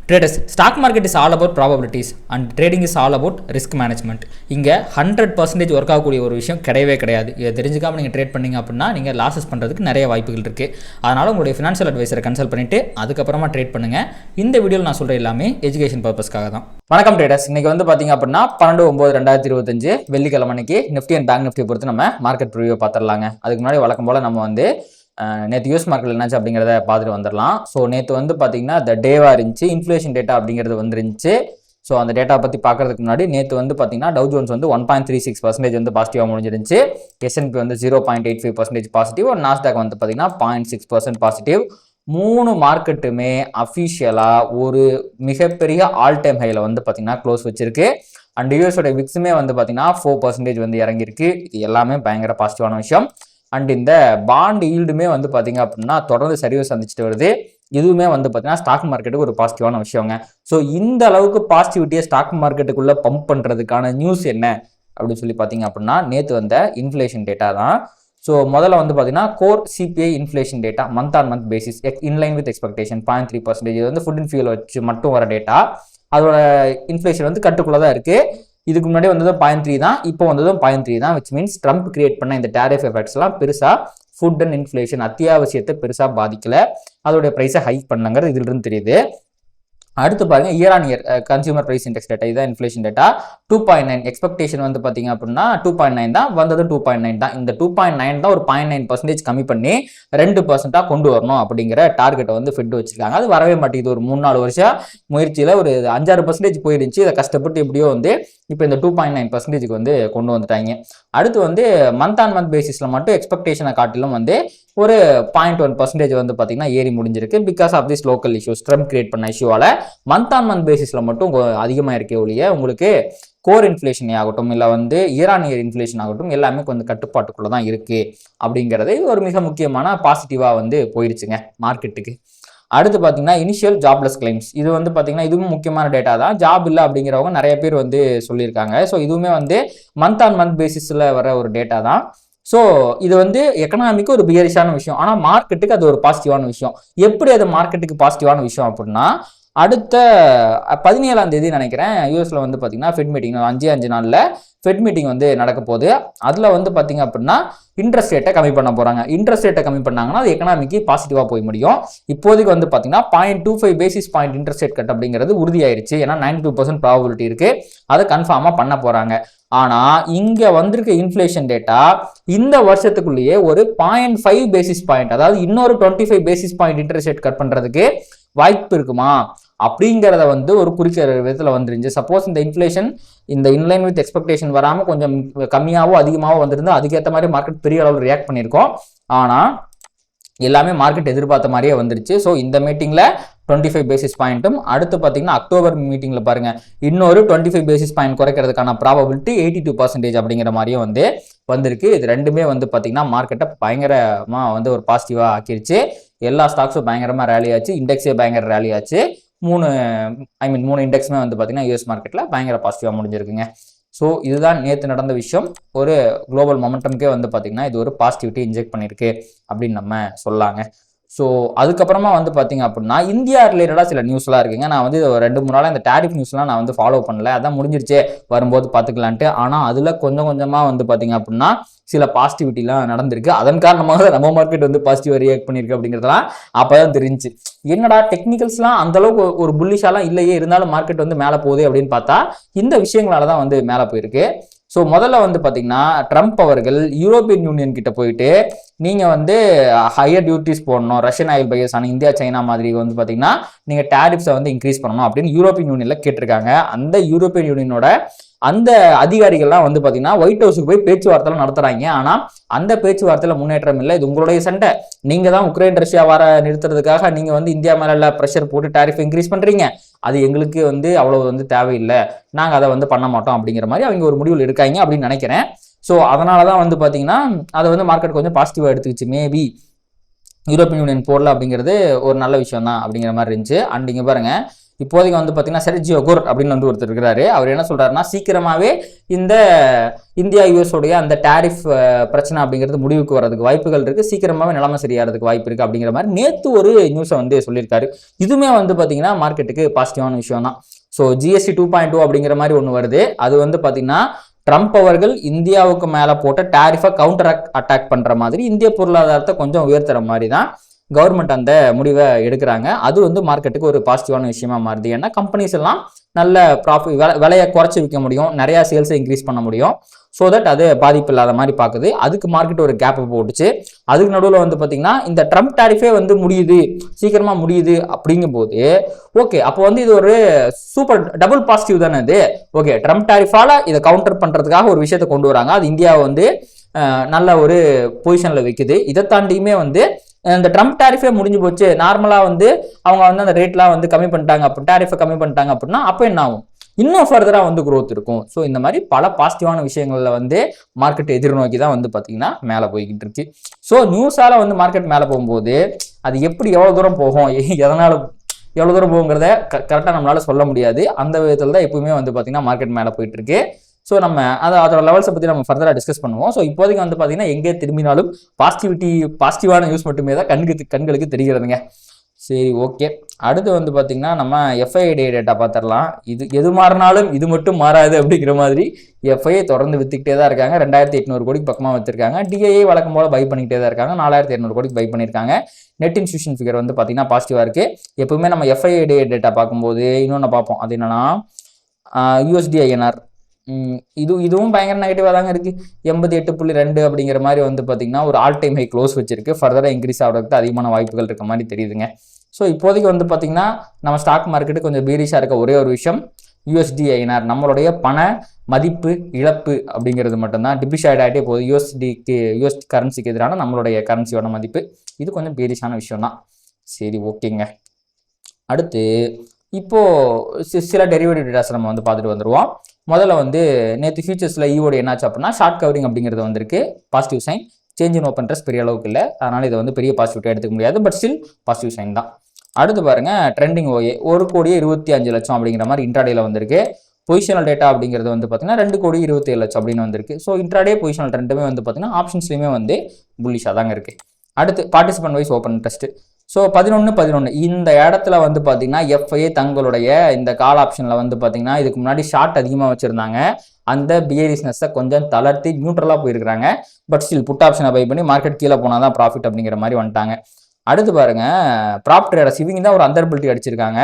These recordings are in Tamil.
Traders, stock market is all about probabilities and trading is all about risk management. இங்கே 100% ஒர்க் ஆகக்கூடிய ஒரு விஷயம் கிடையாது. இதை தெரிஞ்சுக்காமல் நீங்கள் ட்ரேட் பண்ணிங்க அப்படின்னா நீங்கள் லாஸஸ் பண்ணுறதுக்கு நிறைய வாய்ப்புகள் இருக்குது. அதனால் உங்களுடைய ஃபினான்ஷியல் அட்வைசரை கன்சல்ட் பண்ணிவிட்டு அதுக்கப்புறமா ட்ரேட் பண்ணுங்கள். இந்த வீடியோவில் நான் சொல்கிற எல்லாமே எஜுகேஷன் பர்பஸ்க்காக தான். வணக்கம் ட்ரேடர்ஸ், இன்றைக்கி வந்து பார்த்தீங்க அப்படின்னா 12/9/2025 வெள்ளிக்கிழமை அன்னைக்கு நிஃப்டி அண்ட் பேங்க் நிஃப்டியை பொறுத்து நம்ம மார்க்கெட் ப்ரிவியூ பார்த்துடலாங்க. அதுக்கு முன்னாடி வழக்கம் போல் நம்ம வந்து நேற்று யூஎஸ் மார்க்கெட் என்னாச்சு அப்படிங்கிறத பார்த்துட்டு வந்துடலாம். ஸோ நேற்று வந்து பார்த்தீங்கன்னா இந்த டேவாக இருந்துச்சு, இன்ஃப்ளேஷன் டேட்டா அப்படிங்கிறது வந்துருந்துச்சு. ஸோ அந்த டேட்டா பற்றி பார்க்கறதுக்கு முன்னாடி நேற்று வந்து பார்த்தீங்கன்னா டவ் ஜோன்ஸ் வந்து 1.36% வந்து பாசிட்டிவாக முடிஞ்சிருந்துச்சு. S&P வந்து 0.85% பாசிட்டிவ், நாஸ்டாக் வந்து பார்த்தீங்கன்னா 0.6% பாசிட்டிவ். மூணு மார்க்கெட்டுமே அஃபிஷியலாக ஒரு மிகப்பெரிய ஆல் டைம் ஹையில் வந்து பார்த்தீங்கன்னா க்ளோஸ் வச்சிருக்கு. அண்ட் யூஎஸோட விக்ஸுமே வந்து பார்த்தீங்கன்னா 4% வந்து இறங்கியிருக்கு. இது எல்லாமே பயங்கர பாசிட்டிவான விஷயம். அண்ட் இந்த பாண்ட் ஈல்டுமே வந்து பார்த்தீங்க அப்படின்னா தொடர்ந்து சரிவை சந்திச்சுட்டு வருது. இதுவுமே வந்து பார்த்தீங்கன்னா ஸ்டாக் மார்க்கெட்டுக்கு ஒரு பாசிட்டிவான விஷயங்க. ஸோ இந்த அளவுக்கு பாசிட்டிவிட்டியை ஸ்டாக் மார்க்கெட்டுக்குள்ளே பம்ப் பண்ணுறதுக்கான நியூஸ் என்ன அப்படின்னு சொல்லி பார்த்தீங்க அப்படின்னா நேற்று வந்த இன்ஃப்ளேஷன் டேட்டா தான். ஸோ முதல்ல வந்து பார்த்தீங்கன்னா core CBI inflation data month on month basis inline with expectation 0.3%. இது வந்து ஃபுட் அண்ட் ஃபியூல் வச்சு மட்டும் வர டேட்டா. அதோட இன்ஃப்ளேஷன் வந்து கட்டுக்குள்ளே தான் இருக்குது. இதுக்கு முன்னாடி வந்ததும் 0.3 தான், இப்போ வந்ததும் 0.3 தான். விச் மீன்ஸ் ட்ரம்ப் கிரியேட் பண்ண இந்த டேரிஃப் எஃபெக்ட்ஸ்லாம் பெருசாக ஃபுட் அண்ட் இன்ஃப்ளேஷன் அத்தியாவசியத்தை பெருசாக பாதிக்கல, அதோடைய ப்ரைஸை ஹைக் பண்ணங்கிறது இதிலிருந்து தெரியுது. அடுத்து பாருங்க year on year consumer price index data, இதுதான் இன்ஃப்ளேஷன் டேட்டா. 2.9 எக்ஸ்பெக்டேஷன் வந்து பார்த்தீங்க அப்படின்னா 2.9 தான், வந்தது 2.9 தான். இந்த 2.9 தான் ஒரு 0.9% கம்மி பண்ணி 2% கொண்டு வரணும் அப்படிங்கிற டார்கெட்டை வந்து ஃபெட் வச்சிருக்காங்க. அது வரவே மாட்டேங்குது. ஒரு 3-4 வருஷம் முயற்சியில் ஒரு 5-6% போயிருந்துச்சு. இதை கஷ்டப்பட்டு எப்படியோ வந்து இப்போ இந்த 2.9% வந்து கொண்டு வந்துட்டாங்க. அடுத்து வந்து மந்த் ஆன் மந்த் பேசிஸில் மட்டும் எக்ஸ்பெக்டேஷனை காட்டிலும் வந்து ஒரு 0.1% வந்து பார்த்தீங்கன்னா ஏறி முடிஞ்சிருக்கு. Because of this local issues, Trump create பண்ண இஷ்யூவால் மந்த் ஆன் மந்த் பேசிஸில் மட்டும் அதிகமாக இருக்கே ஒழிய உங்களுக்கு கோர் இன்ஃப்ளேஷன் ஆகட்டும் இல்லை வந்து இயர் ஆன் இயர் இன்ஃப்ளேஷன் ஆகட்டும் எல்லாமே கொஞ்சம் கட்டுப்பாட்டுக்குள்ளே தான் இருக்குது அப்படிங்கிறது ஒரு மிக முக்கியமான பாசிட்டிவாக வந்து போயிடுச்சுங்க மார்க்கெட்டுக்கு. அடுத்து பார்த்தீங்கன்னா இனிஷியல் ஜாப்லெஸ் கிளைம்ஸ், இது வந்து பார்த்தீங்கன்னா இதுவும் முக்கியமான டேட்டா தான். ஜாப் இல்லை அப்படிங்கிறவங்க நிறைய பேர் வந்து சொல்லியிருக்காங்க. ஸோ இதுவுமே வந்து மந்த் ஆன் மந்த் பேசிஸில் வர ஒரு டேட்டா தான். ஸோ இது வந்து எக்கனாமிக்கு ஒரு பியரிஷான விஷயம், ஆனால் மார்க்கெட்டுக்கு அது ஒரு பாசிட்டிவான விஷயம். எப்படி அது மார்க்கெட்டுக்கு பாசிட்டிவான விஷயம் அப்படின்னா அடுத்த 17ஆம் தேதி நினைக்கிறேன் யூஎஸ்ல வந்து பார்த்தீங்கன்னா ஃபெட் மீட்டிங் 5 நாளில் ஃபெட் மீட்டிங் வந்து நடக்க போகுது. அதில் வந்து பார்த்தீங்க அப்படின்னா இன்ட்ரெஸ்ட் ரேட்டை கம்மி பண்ண போகிறாங்க. இன்ட்ரெஸ்ட் ரேட்டை கம்மி பண்ணாங்கன்னா அது எக்கனாமிக்கு பாசிட்டிவாக போய் முடியும். இப்போதைக்கு வந்து பார்த்தீங்கன்னா 0.25 basis point interest rate cut அப்படிங்கிறது உறுதியாயிருச்சு. ஏன்னா 92% ப்ராபபிலிட்டி இருக்குது, அதை கன்ஃபார்மாக பண்ண போகிறாங்க. ஆனால் இங்கே வந்திருக்க இன்ஃப்ளேஷன் டேட்டா இந்த வருஷத்துக்குள்ளேயே ஒரு 0.5 பேசிஸ் பாயிண்ட், அதாவது இன்னொரு 25 basis point interest rate cut பண்ணுறதுக்கு வாய்ப்பு இருக்குமா அப்படிங்கிறத வந்து ஒரு குறிக்கிற விதத்தில் வந்துருந்துச்சு. சப்போஸ் இந்த இன்ஃப்ளேஷன் இந்த இன்லைன் வித் எக்ஸ்பெக்டேஷன் வராமல் கொஞ்சம் கம்மியாகவோ அதிகமாகவோ வந்திருந்தால் அதுக்கேற்ற மாதிரி மார்க்கெட் பெரிய அளவில் ரியாக்ட் பண்ணியிருக்கோம். ஆனால் எல்லாமே மார்க்கெட் எதிர்பார்த்த மாதிரியே வந்துருச்சு. ஸோ இந்த மீட்டிங்கில் 25 பேசிஸ் பாயிண்ட்டும், அடுத்து பார்த்தீங்கன்னா அக்டோபர் மீட்டிங்கில் பாருங்க இன்னொரு 25 பேசிஸ் பாயிண்ட் குறைக்கிறதுக்கான ப்ராபபிலிட்டி 82% அப்படிங்கிற மாதிரியும் வந்து வந்திருக்கு. இது ரெண்டுமே வந்து பார்த்தீங்கன்னா மார்க்கெட்டை பயங்கரமாக வந்து ஒரு பாசிட்டிவாக ஆக்கிருச்சு. எல்லா ஸ்டாக்ஸும் பயங்கரமாக ரேலி ஆச்சு, இண்டெக்ஸே பயங்கர ரேலி ஆச்சு. மூணு இண்டெக்ஸுமே வந்து பார்த்தீங்கன்னா யூஎஸ் மார்க்கெட்டில் பயங்கர பாசிட்டிவாக முடிஞ்சிருக்குங்க. ஸோ இதுதான் நேற்று நடந்த விஷயம். ஒரு குளோபல் மொமெண்டம்கே வந்து பார்த்தீங்கன்னா இது ஒரு பாசிட்டிவிட்டி இன்ஜெக்ட் பண்ணியிருக்கு அப்படின்னு நம்ம சொல்லாங்க. ஸோ அதுக்கப்புறமா வந்து பார்த்தீங்க அப்படின்னா இந்தியா ரிலேட்டடாக சில நியூஸ்லாம் இருக்குங்க. நான் வந்து 2-3 நாளாக இந்த டேரிஃப் நியூஸ்லாம் நான் வந்து ஃபாலோ பண்ணல, அதான் முடிஞ்சிருச்சே வரும்போது பார்த்துக்கலான்ட்டு. ஆனால் அதில் கொஞ்சம் கொஞ்சமாக வந்து பார்த்தீங்க அப்படின்னா சில பாசிட்டிவிட்டிலாம் நடந்திருக்கு. அதன் காரணமாக நம்ம மார்க்கெட் வந்து பாசிட்டிவாக ரியாக்ட் பண்ணியிருக்கு அப்படிங்கிறதுலாம் அப்போ தான் தெரிஞ்சு. என்னடா டெக்னிக்கல்ஸ்லாம் அந்தளவுக்கு ஒரு புல்லிஷாலாம் இல்லையே, இருந்தாலும் மார்க்கெட் வந்து மேலே போகுது அப்படின்னு பார்த்தா இந்த விஷயங்களால தான் வந்து மேலே போயிருக்கு. ஸோ முதல்ல வந்து பார்த்தீங்கன்னா ட்ரம்ப் அவர்கள் யூரோப்பியன் யூனியன் கிட்ட போயிட்டு நீங்கள் வந்து ஹையர் டியூட்டிஸ் போடணும், ரஷ்யன் ஆயில் பையர்ஸ் ஆனால் இந்தியா சைனா மாதிரி வந்து பார்த்தீங்கன்னா நீங்கள் டேரிஃப்ஸை வந்து இன்க்ரீஸ் பண்ணணும் அப்படின்னு யூரோப்பியன் யூனியனில் கேட்டிருக்காங்க. அந்த யூரோப்பியன் யூனியனோட அந்த அதிகாரிகள்லாம் வந்து பார்த்தீங்கன்னா ஒயிட் ஹவுஸுக்கு போய் பேச்சுவார்த்தைலாம் நடத்துகிறாங்க. ஆனால் அந்த பேச்சுவார்த்தையில் முன்னேற்றம் இல்லை. இது உங்களுடைய சண்டை, நீங்கள் தான் உக்ரைன் ரஷ்யா வர நிறுத்துறதுக்காக நீங்கள் வந்து இந்தியா மேலே ப்ரெஷர் போட்டு டேரிஃப் இன்க்ரீஸ் பண்ணுறீங்க, அது எங்களுக்கு வந்து அவ்வளோ வந்து தேவையில்லை, நாங்கள் அதை வந்து பண்ண மாட்டோம் அப்படிங்கிற மாதிரி அவங்க ஒரு முடிவில் இருக்காங்க அப்படின்னு நினைக்கிறேன். ஸோ அதனால தான் வந்து பார்த்தீங்கன்னா அதை வந்து மார்க்கெட் கொஞ்சம் பாசிட்டிவாக எடுத்துக்கிச்சு. மேபி யூரோப்பியன் யூனியன் போடல அப்படிங்கிறது ஒரு நல்ல விஷயம் தான் அப்படிங்கிற மாதிரி இருந்துச்சு. அண்ட் இங்கே பாருங்கள் இப்போதைக்கு வந்து பார்த்தீங்கன்னா செர்ஜியோ கோர் அப்படின்னு வந்து ஒருத்தர் இருக்கிறாரு. அவர் என்ன சொல்றாருன்னா, சீக்கிரமாகவே இந்த இந்தியா யூஎஸோடைய அந்த டேரிஃப் பிரச்சனை அப்படிங்கிறது முடிவுக்கு வரதுக்கு வாய்ப்புகள் இருக்குது, சீக்கிரமாகவே நிலைமை சரியாகிறதுக்கு வாய்ப்பு இருக்குது அப்படிங்கிற மாதிரி நேற்று ஒரு நியூஸை வந்து சொல்லியிருக்காரு. இதுவுமே வந்து பார்த்தீங்கன்னா மார்க்கெட்டுக்கு பாசிட்டிவான விஷயம் தான். ஸோ ஜிஎஸ்டி 2.2 அப்படிங்கிற மாதிரி ஒன்று வருது. அது வந்து பார்த்தீங்கன்னா ட்ரம்ப் அவர்கள் இந்தியாவுக்கு மேலே போட்ட டேரிஃபை கவுண்டர் அட்டாக் பண்ணுற மாதிரி இந்திய பொருளாதாரத்தை கொஞ்சம் உயர்த்துற மாதிரி தான் கவர்மெண்ட் அந்த முடிவை எடுக்கிறாங்க. அது வந்து மார்க்கெட்டுக்கு ஒரு பாசிட்டிவான விஷயமா மாறுது. ஏன்னா கம்பெனிஸ் எல்லாம் நல்ல ப்ராஃபிட் விலையை குறைச்சி விற்க முடியும், நிறையா சேல்ஸை இன்க்ரீஸ் பண்ண முடியும். ஸோ தட் அது பாதிப்பு இல்லாத மாதிரி பார்க்குது. அதுக்கு மார்க்கெட் ஒரு கேப் போட்டுச்சு. அதுக்கு நடுவில் வந்து பார்த்தீங்கன்னா இந்த ட்ரம்ப் டேரிஃபே வந்து முடியுது, சீக்கிரமாக முடியுது அப்படிங்கும்போது ஓகே, அப்போ வந்து இது ஒரு சூப்பர் டபுள் பாசிட்டிவ் தானே இது. ஓகே, ட்ரம்ப் டேரிஃபால இதை கவுண்டர் பண்ணுறதுக்காக ஒரு விஷயத்தை கொண்டு வராங்க. அது இந்தியாவை வந்து நல்ல ஒரு பொசிஷனில் வைக்குது. இதை தாண்டியுமே வந்து இந்த ட்ரம்ப் டேரிஃபே முடிஞ்சு போச்சு, நார்மலாக வந்து அவங்க வந்து அந்த ரேட்லாம் வந்து கம்மி பண்ணிட்டாங்க, அப்போ டேரிஃபை கம்மி பண்ணிட்டாங்க அப்படின்னா அப்போ என்ன ஆகும், இன்னும் ஃபர்தராக வந்து growth இருக்கும். ஸோ இந்த மாதிரி பல பாசிட்டிவான விஷயங்களில் வந்து மார்க்கெட் எதிர்நோக்கி தான் வந்து பார்த்தீங்கன்னா மேலே போய்கிட்டு இருக்கு. ஸோ நியூஸால் வந்து மார்க்கெட் மேலே போகும்போது அது எப்படி எவ்வளோ தூரம் போகும், எதனால் எவ்வளோ தூரம் போகுங்கிறத கரெக்டாக நம்மளால சொல்ல முடியாது. அந்த விதத்தில் தான் எப்பவுமே வந்து பார்த்தீங்கன்னா மார்க்கெட் மேலே போயிட்டு இருக்கு. ஸோ நம்ம அதோட லெவல்ஸை பற்றி நம்ம ஃபர்தராக டிஸ்கஸ் பண்ணுவோம். ஸோ இப்போதைக்கு வந்து பார்த்தீங்கன்னா எங்கே திரும்பினாலும் பாசிட்டிவான நியூஸ் மட்டுமே தான் கண்களுக்கு தெரிகிறதுங்க. சரி, ஓகே. அடுத்து வந்து பார்த்தீங்கன்னா நம்ம எஃப்ஐஐ டேட்டா பார்த்துடலாம். இது எது மாறினாலும் இது மட்டும் மாறாது அப்படிங்கிற மாதிரி எஃப்ஐஐ தொடர்ந்து வித்துக்கிட்டே தான் இருக்காங்க. 2800 கோடிக்கு பக்கமாக வித்துருக்காங்க. டிஐஏ வழக்கம் போல பை பண்ணிக்கிட்டே தான் இருக்காங்க. 4200 கோடிக்கு பை பண்ணியிருக்காங்க. நெட் இன்ஸ்டியூஷன் ஃபிகர் வந்து பார்த்தீங்கன்னா பாசிட்டிவாக இருக்குது. எப்பவுமே நம்ம எஃப்ஐஐ டேட்டா பார்க்கும்போது இன்னொன்று பார்ப்போம். அது என்னன்னா யூஎஸ்டிஐஎன்ஆர், இதுவும் பயங்கர நெகட்டிவாக தாங்க இருக்குது. 88.2 அப்படிங்கிற மாதிரி வந்து பார்த்தீங்கன்னா ஒரு ஆல் டைம் ஹை க்ளோஸ் வச்சிருக்கு. ஃபர்தராக இன்க்ரீஸ் ஆகிறதுக்கு அதிகமான வாய்ப்புகள் இருக்க மாதிரி தெரியுதுங்க. ஸோ இப்போதைக்கு வந்து பார்த்தீங்கன்னா நம்ம ஸ்டாக் மார்க்கெட்டு கொஞ்சம் பீரிஷாக இருக்க ஒரே ஒரு விஷயம் யூஎஸ்டிஐஎன்ஆர், நம்மளுடைய பண மதிப்பு இழப்பு அப்படிங்கிறது மட்டும்தான் டிப்ரிஷியேட் ஆகிட்டே போகுது. யூஎஸ் கரன்சிக்கு எதிரான நம்மளுடைய கரன்சியோட மதிப்பு இது கொஞ்சம் பீரிஷான விஷயம் தான். சரி, ஓகேங்க. அடுத்து இப்போது சில டெரிவேட்டிவ் டேட்டாஸ் நம்ம வந்து பார்த்துட்டு வந்துடுவோம். முதல்ல வந்து நேற்று ஃபியூச்சர்ஸில் ஈவோடு என்னாச்சு அப்படின்னா ஷார்ட் கவரிங் அப்படிங்கிறது வந்திருக்கு, positive sign. Change in open interest பெரிய அளவுக்கு இல்லை, அதனால் இதை வந்து பெரிய பாசிட்டிவிட்டியாக எடுத்துக்க முடியாது, பட் ஸ்டில் பாசிட்டிவ் சைன் தான். அடுத்து பாருங்க, ட்ரெண்டிங் ஓஏ 1,25,00,000 அப்படிங்கிற மாதிரி இன்ட்ராடேல வந்திருக்கு. பொசிஷனல் டேட்டா அப்படிங்கிறது வந்து பார்த்தீங்கன்னா 2,27,00,000 அப்படின்னு வந்திருக்கு. ஸோ இன்ட்ராடே பொசிஷனல் ட்ரெண்டுமே வந்து பார்த்தீங்கன்னா ஆப்ஷன்ஸ்லையுமே வந்து புல்லிஷாக தாங்க இருக்குது. அடுத்து participant wise open interest. So 11 இந்த இடத்துல வந்து பார்த்தீங்கன்னா எஃப்ஐஏ தங்களுடைய இந்த கால் ஆப்ஷனில் வந்து பார்த்தீங்கன்னா இதுக்கு முன்னாடி ஷார்ட் அதிகமாக வச்சுருந்தாங்க. அந்த பியரிஸ்னஸை கொஞ்சம் தளர்த்தி நியூட்ரலாக போயிருக்கிறாங்க. பட் ஸ்டில் புட் ஆப்ஷனை பை பண்ணி மார்க்கெட் கீழே போனால் தான் ப்ராஃபிட் அப்படிங்கிற மாதிரி வந்துட்டாங்க. அடுத்து பாருங்க, ப்ராப் ட்ரேடர்ஸ் இவங்க தான் ஒரு அண்டர்பிலிட்டி அடிச்சிருக்காங்க.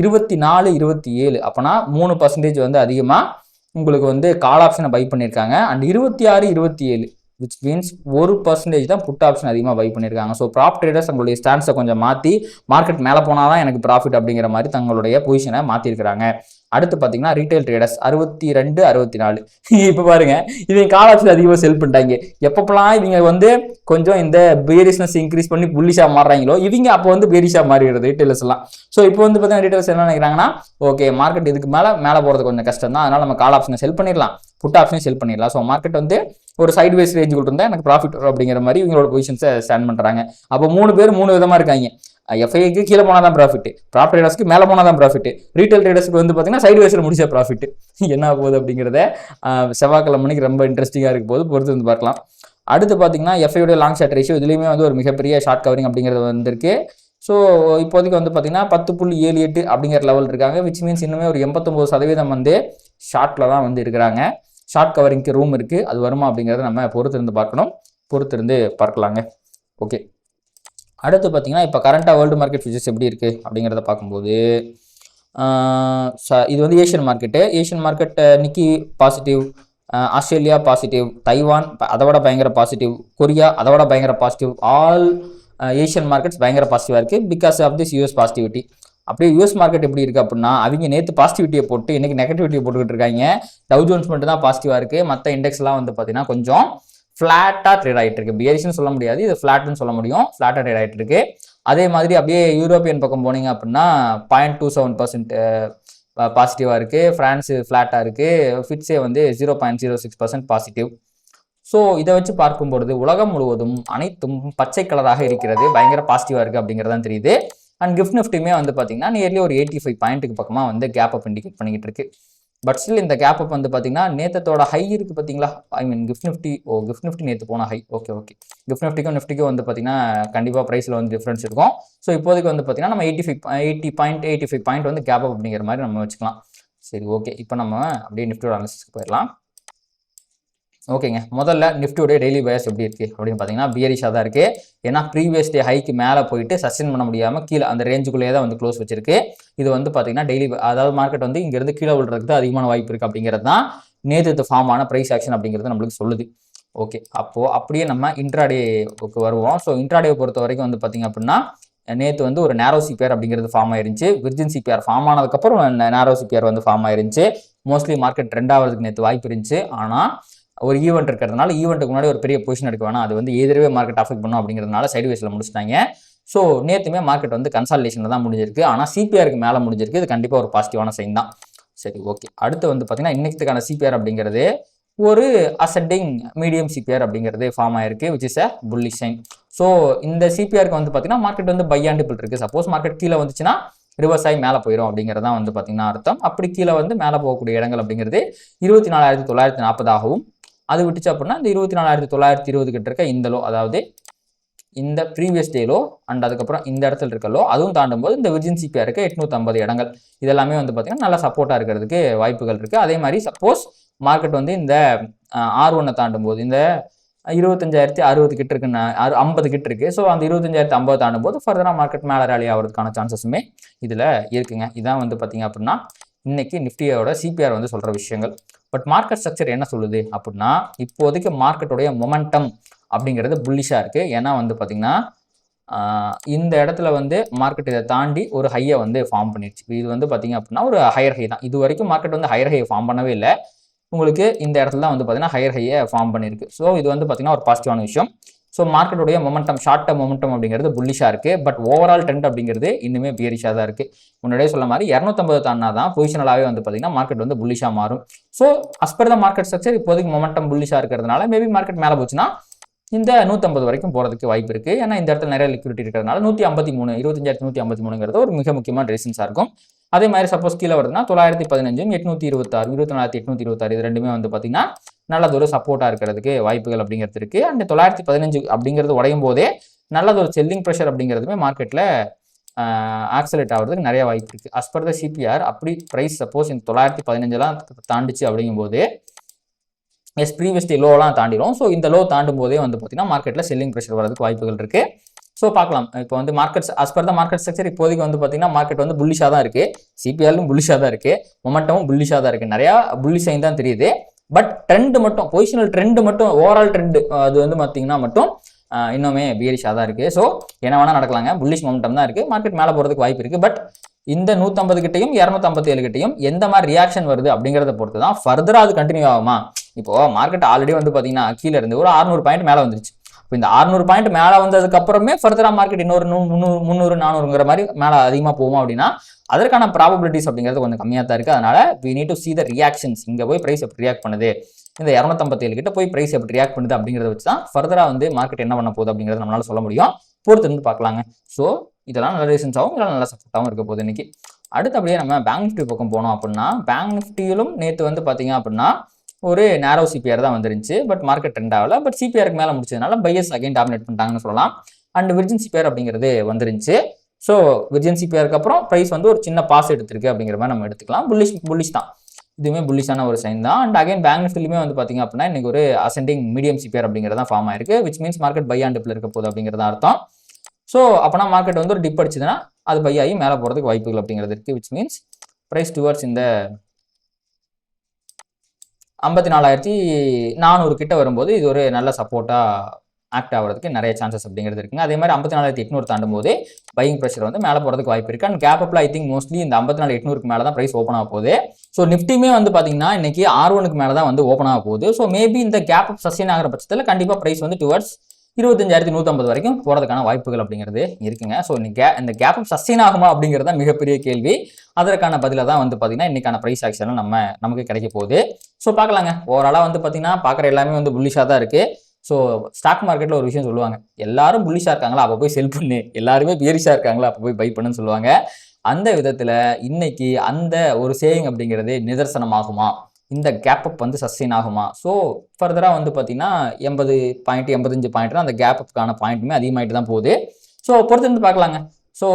24, 27 அப்போனா 3% வந்து அதிகமாக உங்களுக்கு வந்து கால் ஆப்ஷனை பை பண்ணியிருக்காங்க. அண்ட் 26, 27 விச் மீன்ஸ் 1% தான் புட் ஆப்ஷன் அதிகமாக பை பண்ணியிருக்காங்க. ஸோ ப்ராப் ட்ரேடர்ஸ் தங்களுடைய ஸ்டாண்ட்ஸை கொஞ்சம் மாற்றி மார்க்கெட் மேலே போனால் தான் எனக்கு ப்ராஃபிட் அப்படிங்கிற மாதிரி தங்களுடைய பொசிஷனை மாற்றிருக்கிறாங்க. அடுத்து பார்த்தீங்கன்னா ரீட்டைல் ட்ரேடர்ஸ் 62, 64 இப்போ பாருங்க, இவங்க கால் ஆப்ஷன் அதிகமாக செல் பண்ணிட்டாங்க. எப்பப்பெல்லாம் இவங்க வந்து கொஞ்சம் இந்த பேரிஸ்னஸ் இன்க்ரீஸ் பண்ணி புல்லிஷாக மாறுறாங்களோ இவங்க அப்போ வந்து பேரிஷாக மாறிடுறது ரீட்டைலர்ஸ் எல்லாம். ஸோ இப்போ வந்து பார்த்தீங்கன்னா ரீட்டைலர்ஸ் என்ன நினைக்கிறாங்கன்னா, ஓகே மார்க்கெட் இதுக்கு மேலே போகிறது கொஞ்சம் கஷ்டம் தான், அதனால் நம்ம கால் ஆப்ஷனை செல் பண்ணிடலாம், புட் ஆப்ஷனை செல் பண்ணிடலாம். ஸோ மார்க்கெட் வந்து ஒரு சைட்வேஸ் ரேஞ்சுக்குள்ள இருந்தால் எனக்கு ப்ராஃபிட் வரும் அப்படிங்கிற மாதிரி இவங்களோட பொசிஷன்ஸை ஸ்டாண்ட் பண்ணுறாங்க. அப்போ 3 பேர் 3 விதமாக இருக்காங்க. எஃப்ஐக்கு கீழே போனால் தான் ப்ராஃபிட், ப்ராப் ட்ரேடர்ஸ்க்கு மேலே போனால் தான் ப்ராஃபிட், ரீட்டைல் ட்ரேடர்ஸ்க்கு வந்து பார்த்தீங்கன்னா சைடு வேஸில் முடிச்ச ப்ராஃபிட். என்ன போகுது அப்படிங்கிறத செவ்வாய்க்கிழமைக்கு ரொம்ப இன்ட்ரெஸ்டிங்காக இருக்க போது பொறுத்து வந்து பார்க்கலாம். அடுத்து பார்த்தீங்கன்னா எஃப்ஐயோட லாங் ஷார்ட் ரேஷியோ இதுலேயுமே வந்து ஒரு மிகப்பெரிய ஷார்ட் கவரிங் அப்படிங்கிறது வந்திருக்கு. ஸோ இப்போதைக்கு வந்து பார்த்தீங்கன்னா 10.78 அப்படிங்கிற லெவல் இருக்காங்க. விச் மீன்ஸ் இன்னுமே ஒரு 89% வந்து ஷார்ட்டில் தான் வந்து இருக்கிறாங்க. ஷார்ட் கவரிங்க்கு ரூம் இருக்குது, அது வருமா அப்படிங்கிறத நம்ம பொறுத்திருந்து பார்க்கலாங்க. ஓகே, அடுத்து பார்த்தீங்கன்னா இப்போ கரண்ட்டாக வேர்ல்டு மார்க்கெட் ஃபியூச்சர்ஸ் எப்படி இருக்குது அப்படிங்கிறத பார்க்கும்போது இது வந்து ஏஷியன் மார்க்கெட்டு நிக்கி பாசிட்டிவ், ஆஸ்திரேலியா பாசிட்டிவ், தைவான் அதை விட பயங்கர பாசிட்டிவ், கொரியா அதை விட பயங்கர பாசிட்டிவ், ஆல் ஏஷியன் மார்க்கெட்ஸ் பயங்கர பாசிட்டிவாக இருக்குது because of this US positivity. அப்படியே யூஎஸ் மார்க்கெட் எப்படி இருக்குது அப்படின்னா அவங்க நேற்று பாசிட்டிவிட்டியை போட்டு இன்றைக்கி நெகட்டிவிட்டியை போட்டுக்கிட்டு இருக்காங்க. டவ் ஜோன்ஸ் மட்டும் தான் பாசிட்டிவாக இருக்குது, மற்ற இண்டெக்ஸ்லாம் வந்து பார்த்தீங்கன்னா கொஞ்சம் ஃப்ளாட்டாக ட்ரேட் ஆகிட்டு இருக்கு. பியரிஷ்னு சொல்ல முடியாது, இது ஃப்ளாட்னு சொல்ல முடியும், ஃப்ளாட்டாக ட்ரேட் ஆகிட்டு இருக்கு. அதே மாதிரி அப்படியே யூரோப்பியன் பக்கம் போனீங்க அப்படின்னா 0.27% பாசிட்டிவாக இருக்குது, ஃப்ரான்ஸு ஃப்ளாட்டாக இருக்குது, ஃபிட்ஸே வந்து 0.06% பாசிட்டிவ். ஸோ இதை வச்சு பார்க்கும்பொழுது உலகம் முழுவதும் அனைத்தும் பச்சை கலராக இருக்கிறது, பயங்கர பாசிட்டிவாக இருக்குது அப்படிங்கிறதான் தெரியுது. அண்ட் கிஃப்ட் நிஃப்டியுமே வந்து பார்த்தீங்கன்னா நியர்லி ஒரு 85 பாயிண்ட்டுக்கு பக்கமாக வந்து கேப் அப் இண்டிகேட் பண்ணிக்கிட்டு இருக்கு. பட் ஸ்டில் இந்த கேப் அப் வந்து பார்த்தீங்கன்னா நேத்தத்தோட ஹை இருக்குது பார்த்தீங்களா, ஐ மீன் கிஃப்ட் நிஃப்டி நேற்று போன ஹை. ஓகே கிஃப்ட் நிஃப்டிக்கும் வந்து பார்த்தீங்கன்னா கண்டிப்பாக ப்ரைஸில் வந்து டிஃப்ரென்ஸ் இருக்கும். ஸோ இப்போதைக்கு வந்து பார்த்தீங்கன்னா நம்ம 85 பாயிண்ட் வந்து கேப் அப் அப்படிங்கிற மாதிரி நம்ம வச்சுக்கலாம். சரி ஓகே, இப்போ நம்ம அப்படியே நிஃப்டியோட அனாலிசிஸ்க்கு போயிடலாம். ஓகேங்க, முதல்ல நிஃப்டியோட டெய்லி பயாஸ் எப்படி இருக்குது அப்படின்னு பார்த்தீங்கன்னா பியரிஷாக தான் இருக்குது. ஏன்னா ப்ரீவியஸ் டே ஹைக்கு மேலே போயிட்டு சஸ்டெயின் பண்ண முடியாமல் கீழே அந்த ரேஞ்சுக்குள்ளேயே தான் வந்து க்ளோஸ் வச்சிருக்கு. இது வந்து பார்த்தீங்கன்னா டெய்லி, அதாவது மார்க்கெட் வந்து இங்கேருந்து கீழே விழுறதுக்கு அதிகமான வாய்ப்பு இருக்குது அப்படிங்கிறது தான் நேற்று ஃபார்ம் ஆன ப்ரைஸ் ஆக்ஷன் அப்படிங்கிறது நம்மளுக்கு சொல்லுது. ஓகே, அப்போது அப்படியே நம்ம இன்ட்ராடேக்கு வருவோம். ஸோ இன்ட்ராடே பொறுத்த வரைக்கும் வந்து பார்த்தீங்க அப்படின்னா நேற்று வந்து ஒரு நேரோ சிபிஆர் அப்படிங்கிறது ஃபார்ம் ஆயிருந்துச்சு. விர்ஜின் சிபிஆர் ஃபார்ம் ஆனதுக்கப்புறம் நேரோ சிபிஆர் வந்து ஃபார்ம் ஆயிருந்துச்சு. மோஸ்ட்லி மார்க்கெட் ட்ரெண்ட் ஆகிறதுக்கு நேற்று வாய்ப்பு இருந்துச்சு. ஆனால் ஒரு ஈவெண்ட் இருக்கிறதுனால ஈவெண்ட்டுக்கு முன்னாடி ஒரு பெரிய பொசிஷன் எடுக்க வேணாம், அது வந்து எதிரவே மார்க்கெட் அஃபெக்ட் பண்ணும் அப்படிங்கிறதுனால சைட்வேஸில் முடிச்சிட்டாங்க. ஸோ நேற்றுமே மார்க்கெட் வந்து கன்சாலிடேஷனில் தான் முடிஞ்சிருக்கு. ஆனால் சிபிஆருக்கு மேலே முடிஞ்சிருக்கு. இது கண்டிப்பாக ஒரு பாசிட்டிவான சைன் தான். சரி ஓகே, அடுத்து வந்து பார்த்தீங்கன்னா இன்னைக்குக்கான சிபிஆர் அப்படிங்கிறது ஒரு அசெண்டிங் மீடியம் சிபிஆர் அப்படிங்கிறது ஃபார்ம் ஆயிருக்கு, which is a bullish sign. So இந்த சிபிஆருக்கு வந்து பார்த்தீங்கன்னா மார்க்கெட் வந்து பை அண்ட் டிபிள் இருக்குது. சப்போஸ் மார்க்கெட் கீழே வந்துச்சுன்னா ரிவர்ஸ் ஆகி மேலே போயிடும் அப்படிங்கிறது தான் வந்து பார்த்தீங்கன்னா அர்த்தம். அப்படி கீழே வந்து மேலே போகக்கூடிய இடங்கள் அப்படிங்கிறது 24,940 ஆகவும், அது விட்டுச்சு அப்படின்னா இந்த 24,920 கிட்ட இருக்க இந்த லோ, அதாவது இந்த ப்ரீவியஸ் டே லோ அண்ட் அதுக்கப்புறம் இந்த இடத்துல இருக்க லோ, அதுவும் தாண்டும் போது இந்த விர்ஜின் சிபிஆர் இருக்க 850 இடங்கள் இதெல்லாமே வந்து பார்த்தீங்கன்னா நல்லா சப்போர்ட்டாக இருக்கிறதுக்கு வாய்ப்புகள் இருக்குது. அதே மாதிரி சப்போஸ் மார்க்கெட் வந்து இந்த R1 தாண்டும் போது இந்த 25,060 கிட்ட இருக்குன்னு 50 கிட்ட இருக்கு. ஸோ அந்த 25,050 தாண்டும் போது ஃபர்தராக மார்க்கெட் மேலே ரேலி ஆகிறதுக்கான சான்சஸுமே இதில் இருக்குங்க. இதான் வந்து பார்த்தீங்க அப்படின்னா இன்னைக்கு நிஃப்டியோட சிபிஆர் வந்து சொல்கிற விஷயங்கள். பட் மார்க்கெட் ஸ்ட்ரக்சர் என்ன சொல்லுது அப்படின்னா இப்போதைக்கு மார்க்கெட்டுடைய மொமெண்டம் அப்படிங்கிறது புல்லிஷாக இருக்குது. ஏன்னா வந்து பார்த்திங்கன்னா இந்த இடத்துல வந்து மார்க்கெட் இதை தாண்டி ஒரு ஹையை வந்து ஃபார்ம் பண்ணிடுச்சு. இது வந்து பார்த்திங்க அப்படின்னா ஒரு ஹையர் ஹை தான். இது வரைக்கும் மார்க்கெட் வந்து ஹையர் ஹையை ஃபார்ம் பண்ணவே இல்லை. உங்களுக்கு இந்த இடத்துல தான் வந்து பார்த்தீங்கன்னா ஹையர் ஹையை ஃபார்ம் பண்ணியிருக்கு. ஸோ இது வந்து பார்த்திங்கன்னா ஒரு பாசிட்டிவான விஷயம். ஸோ மார்க்கெட்டுடைய மொமெண்டம், ஷார்ட் டர்ம் மொமெண்டம் அப்படிங்கிறது புல்லிஷாக இருக்குது. பட் ஓவரால் ட்ரெண்ட் அப்படிங்கிறது இன்னுமே பியரிஷாக தான் இருக்குது. முன்னாடியே சொல்ல மாதிரி 250 தாண்டா தான் பொசிஷனலாகவே வந்து பார்த்தீங்கன்னா மார்க்கெட் வந்து புல்லிஷாக மாறும். So as per the market structure இப்போதைக்கு மொமெண்டம் புல்லிஷாக இருக்கிறதுனால மேபி மார்க்கெட் மேலே போச்சுன்னா இந்த 150 வரைக்கும் போகிறதுக்கு வாய்ப்பு இருக்குது. ஏன்னா இந்த இடத்துல நிறைய லிக்விடிட்டி இருக்கிறதுனால 153, 25,153 ஒரு மிக முக்கியமான ரீசன்ஸாக இருக்கும். அதே மாதிரி சப்போஸ் கீழே வருதுன்னா 915, 826, 24,826 இது ரெண்டுமே வந்து பார்த்தீங்கன்னா நல்லதொரு சப்போர்ட்டாக இருக்கிறதுக்கு வாய்ப்புகள் அப்படிங்கிறது இருக்குது. அண்ட் 915 அப்படிங்கிறது உடையும் போதே நல்லதொரு செல்லிங் ப்ரெஷர் அப்படிங்கிறதுமே மார்க்கெட்டில் ஆக்சலேட் ஆகிறதுக்கு நிறைய வாய்ப்பு இருக்குது. அஸ் பர் த சிபிஆர் அப்படி ப்ரைஸ் சப்போஸ் இந்த 915 தாண்டிச்சு அப்படிங்கும்போது ப்ரீவியஸ் டே லோலாம் தாண்டிடும். ஸோ இந்த லோ தாண்டும் போதே வந்து பார்த்தீங்கன்னா மார்க்கெட்டில் செல்லிங் ப்ரெஷர் வரதுக்கு வாய்ப்புகள் இருக்குது. ஸோ பார்க்கலாம். இப்போ வந்து markets as per the market structure இப்போதைக்கு வந்து பார்த்தீங்கன்னா மார்க்கெட் வந்து புல்லிஷாக தான் இருக்குது. சிபிஆர்லும் புல்லிஷாக தான் இருக்குது, மொமெண்டமும் புல்லிஷாக தான் இருக்குது. நிறையா புல்லிஷ் சைன் தான் தெரியுது. பட் ட்ரெண்ட் மட்டும், பொசிஷனல் ட்ரெண்ட் மட்டும், ஓவரால் ட்ரெண்ட் அது வந்து பார்த்தீங்கன்னா மட்டும் இன்னுமே பியரிஷாக தான் இருக்குது. ஸோ என்ன வேணால் நடக்கலாங்க, புல்லிஷ் மொமெண்டம் தான் இருக்குது. மார்க்கெட் மேலே போகிறதுக்கு வாய்ப்பு இருக்குது. பட் இந்த 150 கிட்டையும் 257 கிட்டையும் எந்த மாதிரி ரியாக்ஷன் வருது அப்படிங்கிறத பொறுத்து தான் ஃபர்தராக அது கண்டினியூ ஆகுமா. இப்போ மார்க்கெட் ஆல்ரெடி வந்து பார்த்தீங்கன்னா கீழே இருந்து ஒரு 600 பாயிண்ட் மேலே வந்துருச்சு. இப்போ இந்த 600 பாயிண்ட் மேலே வந்ததுக்கு அப்புறமே ஃபர்தராக மார்க்கெட் இன்னொரு 300, 400ங்கிற மாதிரி மேலே அதிகமாக போகும் அப்படின்னா அதற்கான ப்ராபபிலிட்டிஸ் அப்படிங்கிறது கொஞ்சம் கம்மியாக தான் இருக்குது. அதனால we need to see the reactions. இங்கே போய் ப்ரைஸ் எப்படி ரியாக்ட் பண்ணுது, இந்த 257 கிட்ட போய் ப்ரைஸ் எப்படி ரியாக்ட் பண்ணுது அப்படிங்கிறத வச்சு தான் ஃபர்தராக வந்து மார்க்கெட் என்ன பண்ண போகுது அப்படிங்கிறத நம்மளால சொல்ல முடியும். பொறுத்து இருந்து பார்க்கலாங்க. ஸோ இதெல்லாம் நல்ல ரீசன்ஸாகவும் இதெல்லாம் நல்ல சப்போர்ட்டாகவும் இருக்க போகுது இன்னைக்கு. அடுத்து அப்படியே நம்ம பேங்க் நிஃப்டி பக்கம் போனோம் அப்படின்னா பேங்க் நிஃப்டியிலும் நேற்று வந்து பார்த்தீங்க அப்படின்னா ஒரு நேரோ சிபிஆர் தான் வந்துருந்துச்சு. பட் மார்க்கெட் ட்ரெண்ட் ஆகல. பட் சிபிஆருக்கு மேலே முடிச்சதுனால பையர்ஸ் அகைன் டாமினேட் பண்ணிட்டாங்கன்னு சொல்லலாம். அண்ட் விர்ஜின் சிபிஆர் அப்படிங்கிறது வந்துருந்துச்சு. ஸோ விர்ஜின் சிபிஆருக்கு அப்புறம் ப்ரைஸ் வந்து ஒரு சின்ன பாஸ் எடுத்திருக்கு அப்படிங்கிற மாதிரி நம்ம எடுத்துக்கலாம். புல்லிஷ் தான், இதுவுமே புல்லிஷான ஒரு சைன் தான். அண்ட் அகைன் பேங்க் நிஃப்டிலுமே வந்து பார்த்தீங்க அப்படின்னா இன்னைக்கு ஒரு அசெண்டிங் மீடியம் சிபிஆர் அப்படிங்கிறது தான் ஃபார்ம் ஆயிருக்கு. Which means market buy and டிப்ல இருக்க போகுது அப்படிங்கிறது அர்த்தம். ஸோ அப்போனா மார்க்கெட் வந்து ஒரு டிப் அடிச்சதுன்னா அது பை ஆகி மேலே போகிறதுக்கு வாய்ப்புகள் அப்படிங்கிறது இருக்குது. விச் மீன்ஸ் ப்ரைஸ் டுவர்ட்ஸ் இந்த 54,400 கிட்ட வரும்போது இது ஒரு நல்ல சப்போர்ட்டாக ஆக்ட் ஆகிறதுக்கு நிறைய சான்சஸ் அப்படிங்கிறது இருக்குங்க. அதே மாதிரி 54,800 தாண்டும் போது பையிங் ப்ரெஷர் வந்து மேலே போகிறதுக்கு வாய்ப்பு இருக்குது. அண்ட் கேப் அப்ல ஐ திங்க் மோஸ்ட்லி இந்த 54,800க்கு மேலே தான் ப்ரைஸ் ஓப்பன் ஆக போகுது. ஸோ நிஃப்டியுமே வந்து பார்த்தீங்கன்னா இன்னைக்கு R1க்கு மேலே தான் வந்து ஓப்பன் ஆக போகுது. ஸோ மேபி இந்த கேப் அப் சஸ்டெயின் ஆகிற பட்சத்தில் கண்டிப்பாக ப்ரைஸ் வந்து டுவர்ட்ஸ் 25,150 வரைக்கும் போகிறதுக்கான வாய்ப்புகள் அப்படிங்கிறது இருக்குங்க. ஸோ இந்த கேப் அப் சஸ்டெயின் ஆகுமா அப்படிங்கிறத மிகப்பெரிய கேள்வி. அதற்கான பதிலாக தான் வந்து பார்த்தீங்கன்னா இன்னைக்கான ப்ரைஸ் ஆக்ஷனும் நமக்கு கிடைக்க போகுது. ஸோ பார்க்கலாங்க. ஓவராலாக வந்து பார்த்தீங்கன்னா பார்க்குற எல்லாமே வந்து புல்லிஷாக தான் இருக்குது. ஸோ ஸ்டாக் மார்க்கெட்டில் ஒரு விஷயம் சொல்லுவாங்க, எல்லாரும் புல்லிஷாக இருக்காங்களா அப்போ போய் செல் பண்ணு, எல்லாருமே பியரிஷாக இருக்காங்களா அப்போ போய் பை பண்ணுன்னு சொல்லுவாங்க. அந்த விதத்தில் இன்னைக்கு அந்த ஒரு சேவிங் அப்படிங்கிறது நிதர்சனமாகுமா, இந்த கேப் அப் வந்து சஸ்டெயின் ஆகுமா? ஸோ ஃபர்தராக வந்து பார்த்தீங்கன்னா 80 பாயிண்ட் 85 பாயிண்ட்னா அந்த கேப் அப்கான பாயிண்ட்டுமே அதிகமாகிட்டு தான் போகுது. ஸோ பொறுத்து இருந்து பார்க்கலாங்க. ஸோ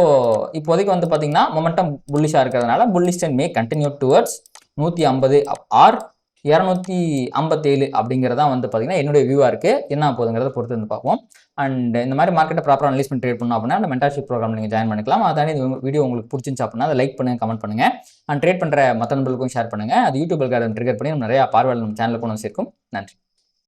இப்போதைக்கு வந்து பார்த்தீங்கன்னா மொமெண்டம் புல்லிஷாக இருக்கிறதுனால bullish trend may continue towards 150 or 257 அப்படிங்கிறதா வந்து பார்த்தீங்கன்னா என்னுடைய வியூவாக இருக்குது. என்ன போகுதுங்கிறத பொறுத்து வந்து பார்ப்போம். அண்ட் இந்த மாதிரி மார்க்கெட்டை ப்ராப்பராக அனலைஸ் பண்ணி ட்ரேட் பண்ணணும் அப்படின்னா அந்த மென்டார்ஷிப் ப்ரோக்ராம் நீங்கள் ஜாயின் பண்ணிக்கலாம். அதானே இந்த வீடியோ உங்களுக்கு பிடிச்சிருந்துச்சு அப்படின்னா அதை லைக் பண்ணுங்கள், கமெண்ட் பண்ணுங்கள். அண்ட் ட்ரேட் பண்ணுற மற்ற நண்பர்களுக்கும் ஷேர் பண்ணுங்கள். அது யூடியூப் அல்காரிதம் ட்ரிகர் பண்ணி நம்ம நிறையா பார்வையாளர் நம்ம சேனலில் கொண்டு வந்து சேர்க்கும். நன்றி.